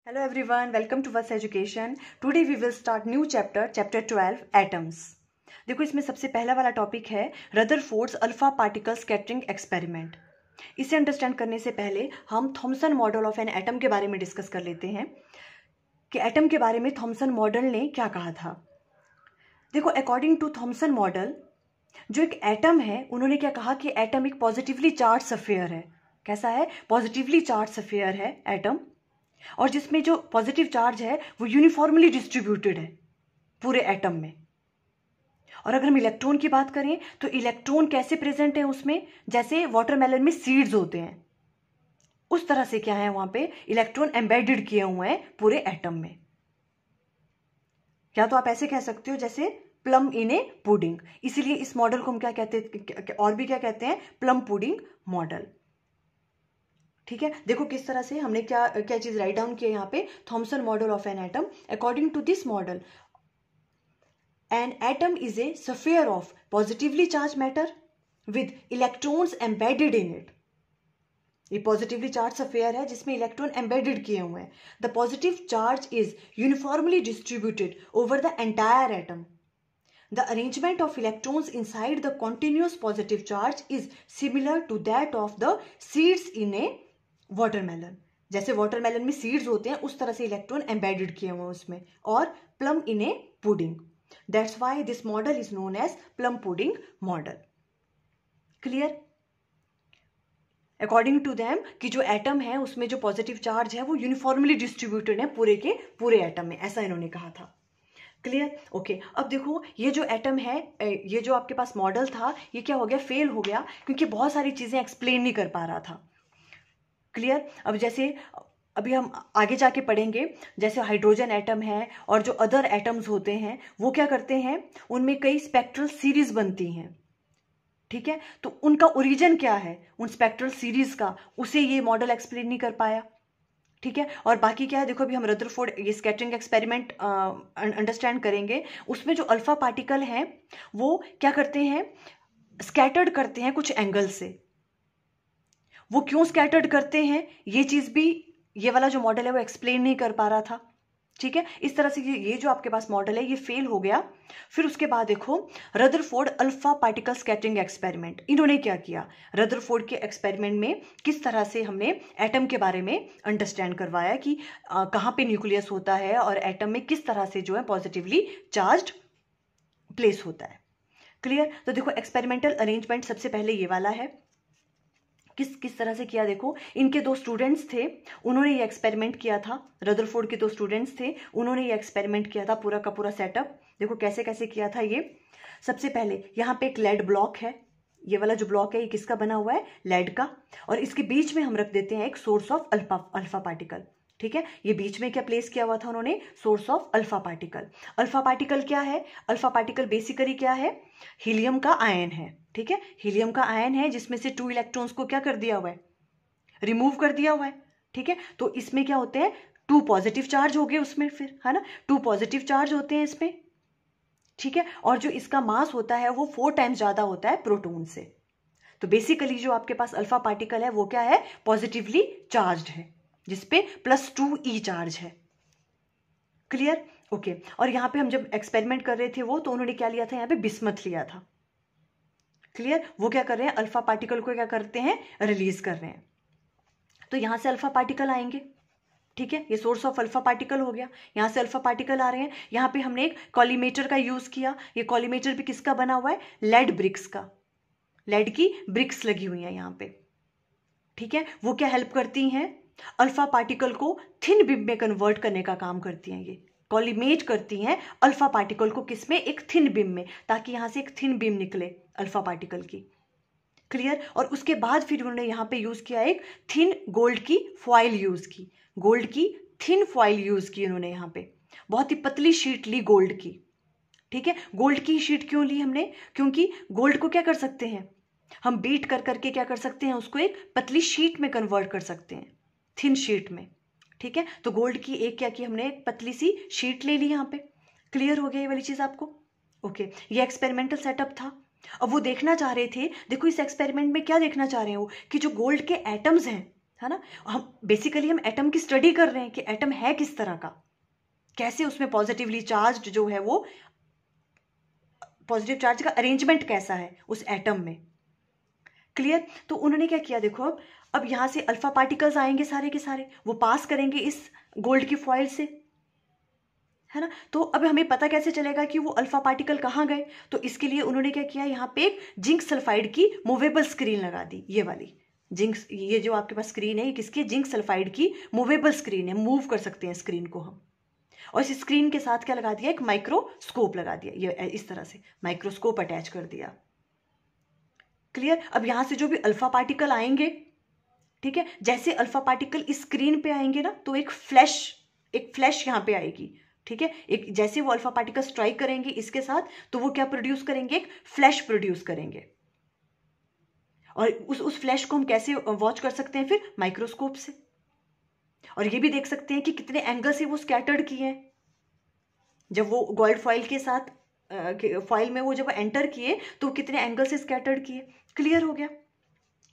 Hello everyone, welcome to Vats Education. Today we will start new chapter 12, Atoms. देखो इसमें सबसे पहला वाला टॉपिक है Rutherford's alpha particle scattering experiment. इसे अंडरस्टैंड करने से पहले हम Thompson model of an atom के बारे में डिस्कस कर लेते हैं कि एटम के बारे में थॉमसन मॉडल ने क्या कहा था। देखो अकॉर्डिंग टू थॉमसन मॉडल जो एक एटम है उन्होंने क्या कहा कि एटम एक पॉजिटिवली चार्ज सफेयर है। कैसा है? पॉजिटिवली चार्ज सफेयर है एटम, और जिसमें जो पॉजिटिव चार्ज है वो यूनिफॉर्मली डिस्ट्रीब्यूटेड है पूरे एटम में। और अगर हम इलेक्ट्रॉन की बात करें तो इलेक्ट्रॉन कैसे प्रेजेंट है उसमें, जैसे वाटरमेलन में सीड्स होते हैं उस तरह से क्या है वहां पे इलेक्ट्रॉन एम्बेडेड किए हुए हैं पूरे एटम में। या तो आप ऐसे कह सकते हो जैसे प्लम इन ए पुडिंग, इसीलिए इस मॉडल को हम क्या कहते हैं, और भी क्या कहते हैं, प्लम पुडिंग मॉडल। ठीक है, देखो किस तरह से हमने क्या क्या चीज राइट डाउन किया यहाँ पे, Thomson model of an atom. According to this model an atom is a sphere of positively charge matter with electrons embedded in it. ये पॉजिटिवली चार्ज स्फीयर है जिसमें इलेक्ट्रॉन एम्बेडेड किए हुए हैं। The positive charge is uniformly distributed over the entire atom. The arrangement of electrons inside the continuous positive charge is similar to that of the seeds in a watermelon. जैसे watermelon में seeds होते हैं उस तरह से electron embedded किए हुए उसमें, और plum in a pudding. That's why this model is known as plum pudding model. Clear? According to them कि जो एटम है उसमें जो पॉजिटिव चार्ज है वो यूनिफॉर्मली डिस्ट्रीब्यूटेड है पूरे के पूरे एटम में, ऐसा इन्होंने कहा था। क्लियर? ओके, अब देखो ये जो एटम है, ये जो आपके पास मॉडल था ये क्या हो गया, फेल हो गया, क्योंकि बहुत सारी चीजें एक्सप्लेन नहीं कर पा रहा था। क्लियर? अब जैसे अभी हम आगे जाके पढ़ेंगे, जैसे हाइड्रोजन एटम है और जो अदर एटम्स होते हैं वो क्या करते हैं, उनमें कई स्पेक्ट्रल सीरीज बनती हैं। ठीक है, तो उनका ओरिजिन क्या है उन स्पेक्ट्रल सीरीज का, उसे ये मॉडल एक्सप्लेन नहीं कर पाया। ठीक है, और बाकी क्या है, देखो अभी हम रदरफोर्ड ये स्कैटरिंग एक्सपेरिमेंट अंडरस्टैंड करेंगे। उसमें जो अल्फा पार्टिकल हैं वो क्या करते हैं, स्कैटर्ड करते हैं कुछ एंगल से। वो क्यों स्कैटर्ड करते हैं ये चीज भी ये वाला जो मॉडल है वो एक्सप्लेन नहीं कर पा रहा था। ठीक है, इस तरह से ये जो आपके पास मॉडल है ये फेल हो गया। फिर उसके बाद देखो Rutherford alpha particle scattering experiment, इन्होंने क्या किया, रदरफोर्ड के एक्सपेरिमेंट में किस तरह से हमने एटम के बारे में अंडरस्टैंड करवाया कि कहाँ पे न्यूक्लियस होता है और एटम में किस तरह से जो है पॉजिटिवली चार्ज्ड प्लेस होता है। क्लियर? तो देखो एक्सपेरिमेंटल अरेंजमेंट सबसे पहले ये वाला है, किस तरह से किया। देखो इनके दो स्टूडेंट्स थे, उन्होंने ये एक्सपेरिमेंट किया था। रदरफोर्ड के दो स्टूडेंट्स थे, उन्होंने ये एक्सपेरिमेंट किया था पूरा का पूरा सेटअप। देखो कैसे कैसे किया था ये। सबसे पहले यहाँ पे एक लेड ब्लॉक है, ये वाला जो ब्लॉक है ये किसका बना हुआ है, लेड का, और इसके बीच में हम रख देते हैं एक सोर्स ऑफ अल्फा पार्टिकल। ठीक है, ये बीच में क्या प्लेस किया हुआ था उन्होंने, source of alpha particle. Alpha particle क्या है, अल्फा पार्टिकल बेसिकली क्या है, हीलियम का आयन है। ठीक है, हीलियम का आयन है जिसमें से 2 इलेक्ट्रॉन्स को क्या कर दिया हुआ है, रिमूव कर दिया हुआ है। ठीक है, तो इसमें क्या होते हैं, 2 पॉजिटिव चार्ज हो गए उसमें, फिर है ना, 2 पॉजिटिव चार्ज होते हैं इसमें। ठीक है, और जो इसका मास होता है वो 4 टाइम्स ज्यादा होता है प्रोटॉन से। तो बेसिकली जो आपके पास अल्फा पार्टिकल है वो क्या है, पॉजिटिवली चार्ज्ड है, जिसपे +2e चार्ज है। क्लियर? ओके, और यहां पे हम जब एक्सपेरिमेंट कर रहे थे वो, तो उन्होंने क्या लिया था, यहाँ पे बिस्मथ लिया था। क्लियर? वो क्या कर रहे हैं, अल्फा पार्टिकल को क्या करते हैं, रिलीज कर रहे हैं। तो यहां से अल्फा पार्टिकल आएंगे। ठीक है, ये सोर्स ऑफ अल्फा पार्टिकल हो गया, यहां से अल्फा पार्टिकल आ रहे हैं। यहां पे हमने एक कॉलीमेटर का यूज किया, ये कॉलीमेटर भी किसका बना हुआ है, लेड ब्रिक्स का, लेड की ब्रिक्स लगी हुई है यहाँ पे। ठीक है, वो क्या हेल्प करती हैं, अल्फा पार्टिकल को थिन बीम में कन्वर्ट करने का काम करती हैं। ये कॉलीमेट करती हैं अल्फा पार्टिकल को किसमें, एक थिन बीम में, ताकि यहां से एक थिन बीम निकले अल्फा पार्टिकल की। क्लियर? और उसके बाद फिर उन्होंने यहां पे यूज किया एक थिन गोल्ड की फॉइल यूज की, गोल्ड की थिन फॉइल यूज की उन्होंने यहां पे, बहुत ही पतली शीट ली गोल्ड की। ठीक है, गोल्ड की शीट क्यों ली हमने, क्योंकि गोल्ड को क्या कर सकते हैं हम, बीट कर करके क्या कर सकते हैं, उसको एक पतली शीट में कन्वर्ट कर सकते हैं, थिन शीट में। ठीक है, तो गोल्ड की एक क्या की हमने, एक पतली सी शीट ले ली यहाँ पे। क्लियर हो गया ये वाली चीज आपको? ओके, ये एक्सपेरिमेंटल सेटअप था। अब वो देखना चाह रहे थे, देखो इस एक्सपेरिमेंट में क्या देखना चाह रहे हैं वो, कि जो गोल्ड के एटम्स हैं, है ना। हम एटम की स्टडी कर रहे हैं कि एटम है किस तरह का, कैसे उसमें पॉजिटिवली चार्ज जो है वो पॉजिटिव चार्ज का अरेंजमेंट कैसा है उस एटम में। क्लियर। तो उन्होंने क्या किया, देखो अब यहां से अल्फा पार्टिकल्स आएंगे सारे के सारे, वो पास करेंगे इस गोल्ड की फॉइल से, है ना। तो अब हमें पता कैसे चलेगा कि वो अल्फा पार्टिकल कहाँ गए, तो इसके लिए उन्होंने क्या किया, यहाँ पे एक जिंक सल्फाइड की मूवेबल स्क्रीन लगा दी, ये वाली जिंक, ये जो आपके पास स्क्रीन है ये किसकी, जिंक सल्फाइड की मूवेबल स्क्रीन है, मूव कर सकते हैं स्क्रीन को हम। और इस स्क्रीन के साथ क्या लगा दिया, एक माइक्रोस्कोप लगा दिया, ये इस तरह से माइक्रोस्कोप अटैच कर दिया। क्लियर। अब यहां से जो भी अल्फा पार्टिकल आएंगे, ठीक है, जैसे अल्फा पार्टिकल इस स्क्रीन पे आएंगे ना, तो एक फ्लैश यहां पे आएगी, ठीक है। एक जैसे वो अल्फा पार्टिकल स्ट्राइक करेंगे इसके साथ, तो वो क्या प्रोड्यूस करेंगे, एक फ्लैश प्रोड्यूस करेंगे। और उस फ्लैश को हम कैसे वॉच कर सकते हैं, फिर माइक्रोस्कोप से। और ये भी देख सकते हैं कि कितने एंगल से वो स्कैटर्ड किए हैं। जब वो गोल्ड फॉइल के साथ फॉइल में वो जब एंटर किए तो कितने एंगल से स्कैटर्ड किए। क्लियर हो गया।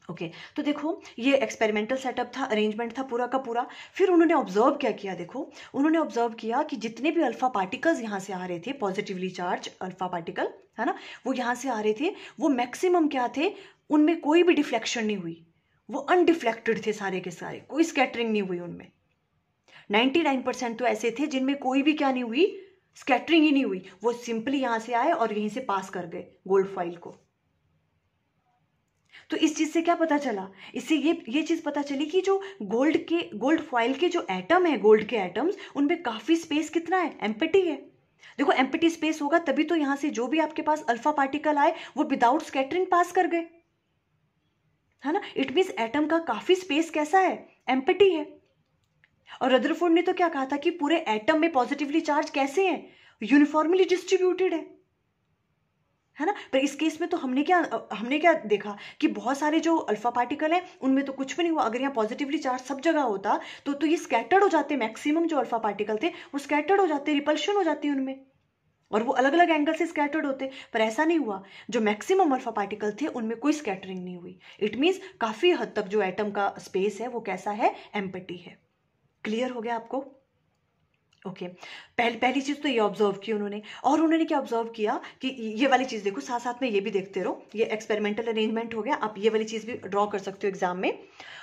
ओके। तो देखो ये एक्सपेरिमेंटल सेटअप था, अरेंजमेंट था पूरा का पूरा। फिर उन्होंने ऑब्जर्व क्या किया, देखो उन्होंने ऑब्जर्व किया कि जितने भी अल्फा पार्टिकल्स यहाँ से आ रहे थे, पॉजिटिवली चार्ज अल्फा पार्टिकल, है ना, वो यहाँ से आ रहे थे, वो मैक्सिमम क्या थे, उनमें कोई भी डिफ्लेक्शन नहीं हुई, वो अनडिफ्लेक्टेड थे सारे के सारे, कोई स्कैटरिंग नहीं हुई उनमें। 99% तो ऐसे थे जिनमें कोई भी क्या नहीं हुई, स्कैटरिंग ही नहीं हुई, वो सिंपली यहां से आए और यहीं से पास कर गए गोल्ड फॉइल को। तो इस चीज से क्या पता चला, इससे ये चीज पता चली कि जो गोल्ड फॉइल के जो एटम है, गोल्ड के एटम्स, उनमें काफी स्पेस कितना है, एम्प्टी है। देखो एम्प्टी स्पेस होगा तभी तो यहां से जो भी आपके पास अल्फा पार्टिकल आए वो विदाउट स्कैटरिंग पास कर गए, है ना। इट मीन्स एटम का काफी स्पेस कैसा है, एम्प्टी है। और रदरफोर्ड ने तो क्या कहा था कि पूरे एटम में पॉजिटिवली चार्ज कैसे हैं, यूनिफॉर्मली डिस्ट्रीब्यूटेड है ना। पर इस केस में तो हमने क्या देखा कि बहुत सारे जो अल्फा पार्टिकल हैं उनमें तो कुछ भी नहीं हुआ। अगर यहाँ पॉजिटिवली चार्ज सब जगह होता तो ये स्कैटर्ड हो जाते, मैक्सिमम जो अल्फा पार्टिकल थे वो स्कैटर्ड हो जाते, रिपल्शन हो जाती उनमें, और वो अलग अलग एंगल से स्कैटर्ड होते। पर ऐसा नहीं हुआ, जो मैक्सिमम अल्फा पार्टिकल थे उनमें कोई स्कैटरिंग नहीं हुई। इट मीन्स काफी हद तक जो एटम का स्पेस है वो कैसा है, एम्प्टी है। क्लियर हो गया आपको। ओके। पहली चीज तो ये ऑब्जर्व की उन्होंने। और उन्होंने क्या ऑब्जर्व किया कि ये वाली चीज देखो, साथ साथ में ये भी देखते रहो, ये एक्सपेरिमेंटल अरेंजमेंट हो गया, आप ये वाली चीज भी ड्रॉ कर सकते हो एग्जाम में।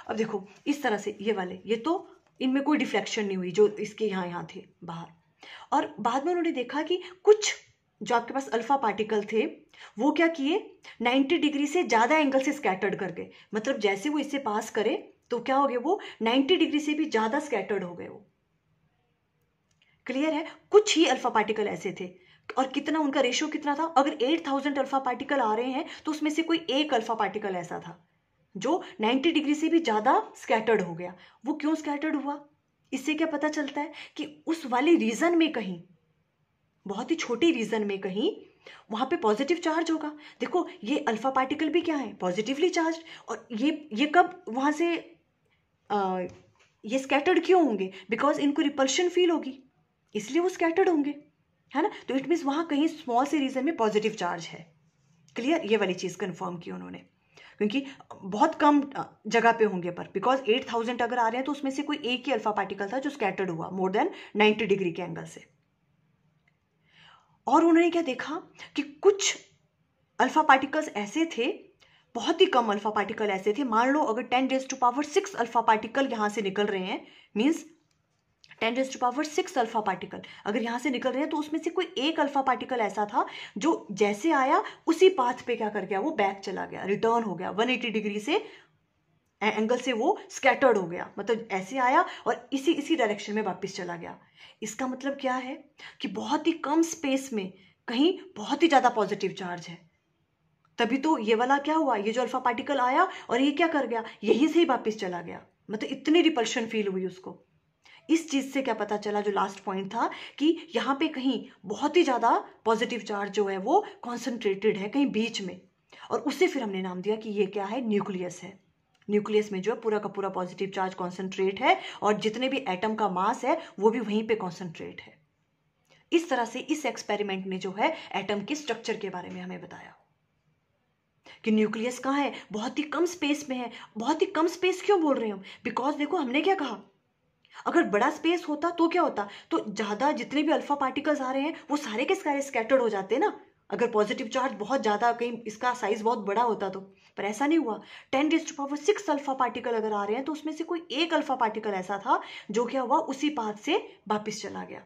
अब देखो इस तरह से ये वाले, ये तो इनमें कोई डिफ्लेक्शन नहीं हुई जो इसके यहाँ थे बाहर। और बाद में उन्होंने देखा कि कुछ जो आपके पास अल्फा पार्टिकल थे वो क्या किए, 90 डिग्री से ज्यादा एंगल से स्कैटर्ड कर गए। मतलब जैसे वो इससे पास करे तो क्या हो गए, वो 90 डिग्री से भी ज्यादा स्कैटर्ड हो गए वो। क्लियर है। कुछ ही अल्फा पार्टिकल ऐसे थे, और कितना उनका रेशियो कितना था, अगर 8000 अल्फा पार्टिकल आ रहे हैं तो उसमें से कोई एक अल्फा पार्टिकल ऐसा था जो 90 डिग्री से भी ज्यादा स्कैटर्ड हो गया। वो क्यों स्कैटर्ड हुआ, इससे क्या पता चलता है कि उस वाले रीजन में कहीं, बहुत ही छोटी रीजन में कहीं, वहां पे पॉजिटिव चार्ज होगा। देखो ये अल्फा पार्टिकल भी क्या है, पॉजिटिवली चार्ज। और ये कब वहां से ये स्कैटर्ड क्यों होंगे, बिकॉज इनको रिपल्शन फील होगी, इसलिए वो स्कैटर्ड होंगे, है ना। तो इट मीन्स वहां कहीं स्मॉल से रीजन में पॉजिटिव चार्ज है। क्लियर। ये वाली चीज कंफर्म की उन्होंने, क्योंकि बहुत कम जगह पे होंगे, पर बिकॉज 8000 अगर आ रहे हैं तो उसमें से कोई एक ही अल्फा पार्टिकल था जो स्कैटर्ड हुआ मोर देन 90 डिग्री के एंगल से। और उन्होंने क्या देखा कि कुछ अल्फा पार्टिकल्स ऐसे थे, बहुत ही कम अल्फा पार्टिकल ऐसे थे, मान लो अगर 10⁶ अल्फा पार्टिकल यहां से निकल रहे हैं, मीन्स 10⁶ अल्फा पार्टिकल अगर यहां से निकल रहे हैं, तो उसमें से कोई एक अल्फा पार्टिकल ऐसा था जो जैसे आया उसी पाथ पे क्या कर गया, वो बैक चला गया, रिटर्न हो गया, 180 डिग्री से एंगल से वो स्कैटर्ड हो गया। मतलब ऐसे आया और इसी डायरेक्शन में वापस चला गया। इसका मतलब क्या है कि बहुत ही कम स्पेस में कहीं बहुत ही ज्यादा पॉजिटिव चार्ज है, तभी तो ये वाला क्या हुआ, ये जो अल्फा पार्टिकल आया और ये क्या कर गया, यहीं से ही वापस चला गया। मतलब इतनी रिपल्शन फील हुई उसको। इस चीज से क्या पता चला, जो लास्ट पॉइंट था, कि यहाँ पे कहीं बहुत ही ज्यादा पॉजिटिव चार्ज जो है वो कॉन्सेंट्रेटेड है कहीं बीच में, और उससे फिर हमने नाम दिया कि ये क्या है, न्यूक्लियस है। न्यूक्लियस में जो है पूरा का पूरा पॉजिटिव चार्ज कॉन्सेंट्रेट है, और जितने भी एटम का मास है वो भी वहीं पे कॉन्सेंट्रेट है। इस तरह से इस एक्सपेरिमेंट ने जो है एटम के स्ट्रक्चर के बारे में हमें बताया। कि न्यूक्लियस कहाँ है, बहुत ही कम स्पेस में है। बहुत ही कम स्पेस क्यों बोल रहे हैं हम, बिकॉज देखो हमने क्या कहा, अगर बड़ा स्पेस होता तो क्या होता, तो ज्यादा जितने भी अल्फा पार्टिकल्स आ रहे हैं वो सारे के सारे स्कैटर्ड हो जाते हैं ना, अगर पॉजिटिव चार्ज बहुत ज्यादा, कहीं इसका साइज बहुत बड़ा होता तो। पर ऐसा नहीं हुआ। 10⁻⁶ अल्फा पार्टिकल अगर आ रहे हैं तो उसमें से कोई एक अल्फा पार्टिकल ऐसा था जो क्या हुआ, उसी पाथ से वापिस चला गया।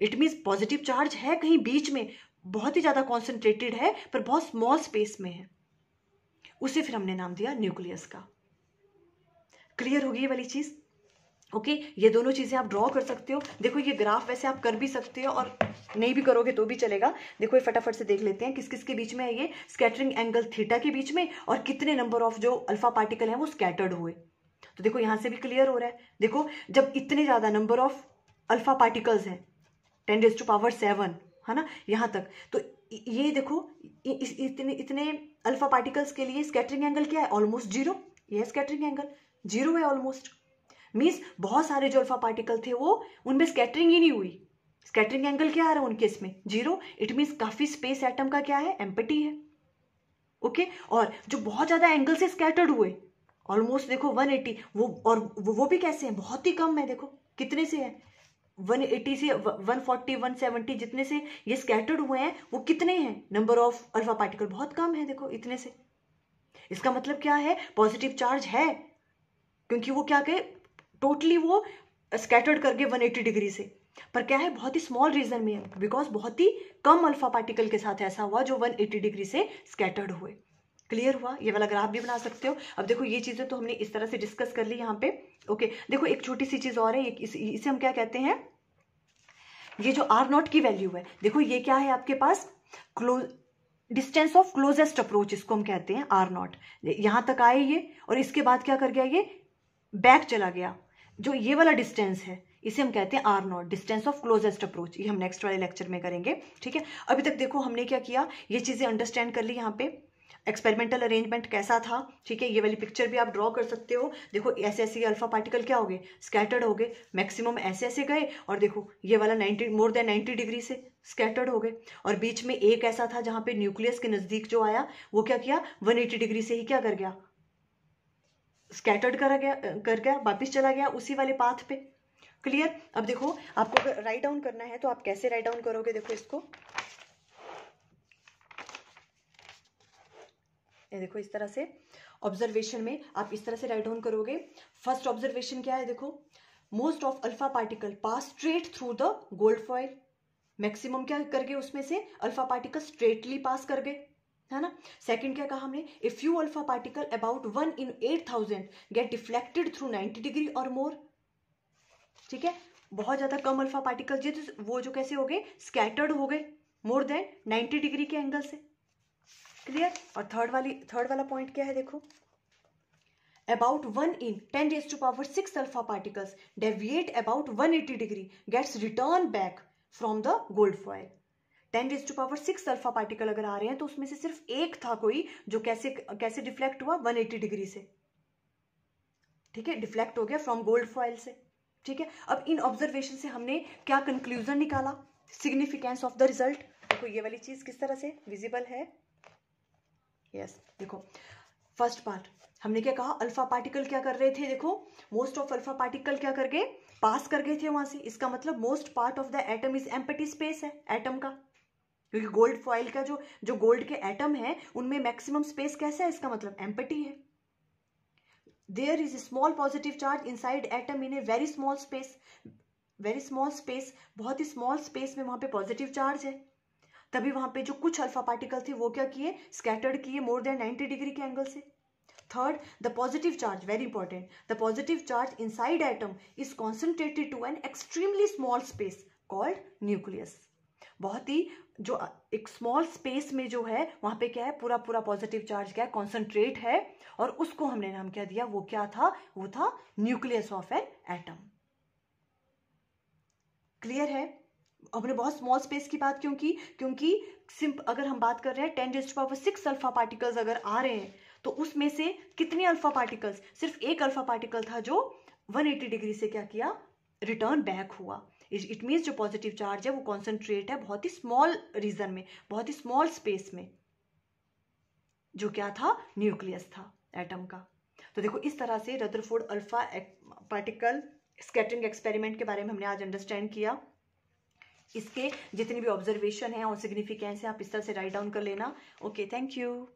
इट मीन्स पॉजिटिव चार्ज है कहीं बीच में, बहुत ही ज्यादा कॉन्सेंट्रेटेड है, पर बहुत स्मॉल स्पेस में है। उसे फिर हमने नाम दिया न्यूक्लियस का। क्लियर होगी ये वाली चीज? ओके, ये दोनों चीजें आप ड्रॉ कर सकते हो। देखो ये ग्राफ वैसे आप कर भी सकते हो और नहीं भी करोगे तो भी चलेगा। देखो ये फटाफट से देख लेते हैं किस किस के बीच में है ये, स्कैटरिंग एंगल थीटा के बीच में, और कितने नंबर ऑफ जो अल्फा पार्टिकल हैं वो स्कैटर्ड हुए। तो देखो यहां से भी क्लियर हो रहा है। देखो जब इतने ज्यादा नंबर ऑफ अल्फा पार्टिकल्स हैं 10⁻⁷ है ना, यहां तक, तो ये देखो इतने अल्फा पार्टिकल्स के लिए स्कैटरिंग एंगल क्या है, ऑलमोस्ट जीरो। ये स्कैटरिंग एंगल जीरो है ऑलमोस्ट। मीन्स बहुत सारे जो अल्फा पार्टिकल थे वो, उनमें स्कैटरिंग ही नहीं हुई। स्कैटरिंग एंगल क्या आ रहा है उनके इसमें, जीरो। इट मीन्स काफी स्पेस एटम का क्या है, एम्प्टी है। ओके, और जो बहुत ज्यादा एंगल से स्कैटर्ड हुए, ऑलमोस्ट देखो 180, वो और वो भी कैसे हैं, बहुत ही कम है। देखो कितने से है, 180 से 140 170 जितने से ये स्कैटर्ड हुए हैं, वो कितने हैं, नंबर ऑफ अल्फा पार्टिकल बहुत कम है। देखो इतने से, इसका मतलब क्या है, पॉजिटिव चार्ज है, क्योंकि वो क्या कहे, टोटली वो स्कैटर्ड कर गए 180 डिग्री से। पर क्या है, बहुत ही स्मॉल रीजन में है, बिकॉज बहुत ही कम अल्फा पार्टिकल के साथ ऐसा हुआ जो 180 डिग्री से स्कैटर्ड हुए। क्लियर हुआ? ये वाला ग्राफ भी बना सकते हो। अब देखो ये चीजें तो हमने इस तरह से डिस्कस कर ली यहाँ पे। ओके, देखो एक छोटी सी चीज और है, इसे हम क्या कहते हैं, ये जो R0 की वैल्यू है, देखो ये क्या है आपके पास, close distance of closest approach, इसको हम कहते हैं R0। यहां तक आए ये, और इसके बाद क्या कर गया, ये बैक चला गया। जो ये वाला डिस्टेंस है इसे हम कहते हैं R0, distance of closest approach. ये हम नेक्स्ट वाले लेक्चर में करेंगे, ठीक है। अभी तक देखो हमने क्या किया, ये चीजें अंडरस्टैंड कर ली। यहाँ पे एक्सपेरिमेंटल अरेंजमेंट कैसा था, ठीक है, ये वाली पिक्चर भी आप ड्रॉ कर सकते हो। देखो ऐसे ऐसे अल्फा पार्टिकल क्या हो गए, स्कैटर्ड हो गए, मैक्सिमम ऐसे ऐसे गए, और देखो ये वाला 90 मोर देन 90 डिग्री से स्कैटर्ड हो गए। और बीच में एक ऐसा था जहां पे न्यूक्लियस के नजदीक जो आया, वो क्या किया, 180 डिग्री से ही क्या कर गया, स्कैटर्ड कर गया, वापिस चला गया उसी वाले पाथ पे। क्लियर? अब देखो आपको अगर राइट डाउन करना है तो आप कैसे राइट डाउन करोगे, देखो इसको, ये देखो इस तरह से ऑब्जर्वेशन में आप इस तरह से राइट डाउन करोगे। फर्स्ट ऑब्जर्वेशन क्या है, देखो, most of alpha particle pass straight through the gold foil. Maximum क्या कर गए, उसमें से अल्फा पार्टिकल स्ट्रेटली पास कर गए, है ना। सेकंड क्या कहा हमने, a few alpha particle about 1 in 8000 get deflected through 90 degree और मोर। ठीक है, बहुत ज्यादा कम अल्फा पार्टिकल जो वो जो कैसे हो गए, स्कैटर्ड हो गए मोर देन 90 डिग्री के एंगल से। क्लियर? और थर्ड वाला पॉइंट क्या है, देखो, about 1 in 10⁻⁶ alpha particles deviate about 180 degree gets return back from the gold foil. 10⁻⁶ alpha particle अगर आ रहे हैं तो उसमें से सिर्फ एक था कोई जो कैसे डिफ्लेक्ट हुआ, 180 डिग्री से। ठीक है, डिफ्लेक्ट हो गया फ्रॉम गोल्ड फॉइल से। ठीक है, अब इन ऑब्जर्वेशन से हमने क्या कंक्लूजन निकाला, सिग्निफिकेंस ऑफ द रिजल्ट। देखो ये वाली चीज किस तरह से विजिबल है, यस देखो फर्स्ट पार्ट हमने क्या कहा, अल्फा पार्टिकल क्या कर रहे थे, देखो मोस्ट ऑफ अल्फा पार्टिकल क्या कर गए, पास कर गए थे वहां से। इसका मतलब most part of the atom is empty space है एटम का, क्योंकि गोल्ड फॉइल का जो गोल्ड के एटम है उनमें मैक्सिमम स्पेस कैसा है, इसका मतलब एम्प्टी है। There is small positive charge inside atom in a very small space, very small space, बहुत ही स्मॉल स्पेस में वहां पे पॉजिटिव चार्ज है। तभी वहां पे जो कुछ अल्फा पार्टिकल थे वो क्या किए, स्कैटर्ड किए मोर देन 90 डिग्री के एंगल से। Third, the positive charge, very important, the positive charge inside atom is concentrated to an extremely small space called nucleus. बहुत ही जो एक स्मॉल स्पेस में जो है वहां पे क्या है, पूरा पूरा पॉजिटिव चार्ज क्या है, कॉन्सेंट्रेट है, और उसको हमने नाम क्या दिया, वो क्या था, वो था nucleus of an atom. Clear है? हमने बहुत स्मॉल स्पेस की बात क्यों की, क्योंकि अगर हम बात कर रहे हैं 10⁻⁶ अल्फा पार्टिकल्स अगर आ रहे हैं तो उसमें से कितने अल्फा पार्टिकल्स, सिर्फ एक अल्फा पार्टिकल था जो 180 डिग्री से क्या किया, रिटर्न बैक हुआ। इट मीन्स जो पॉजिटिव चार्ज है वो कॉन्सेंट्रेट है बहुत ही स्मॉल रीजन में, बहुत ही स्मॉल स्पेस में। जो क्या था, न्यूक्लियस था एटम का। तो देखो इस तरह से Rutherford alpha particle scattering experiment के बारे में हमने आज अंडरस्टैंड किया। इसके जितनी भी ऑब्जर्वेशन है और सिग्निफिकेंस है आप इस तरह से राइट डाउन कर लेना। Okay, thank you.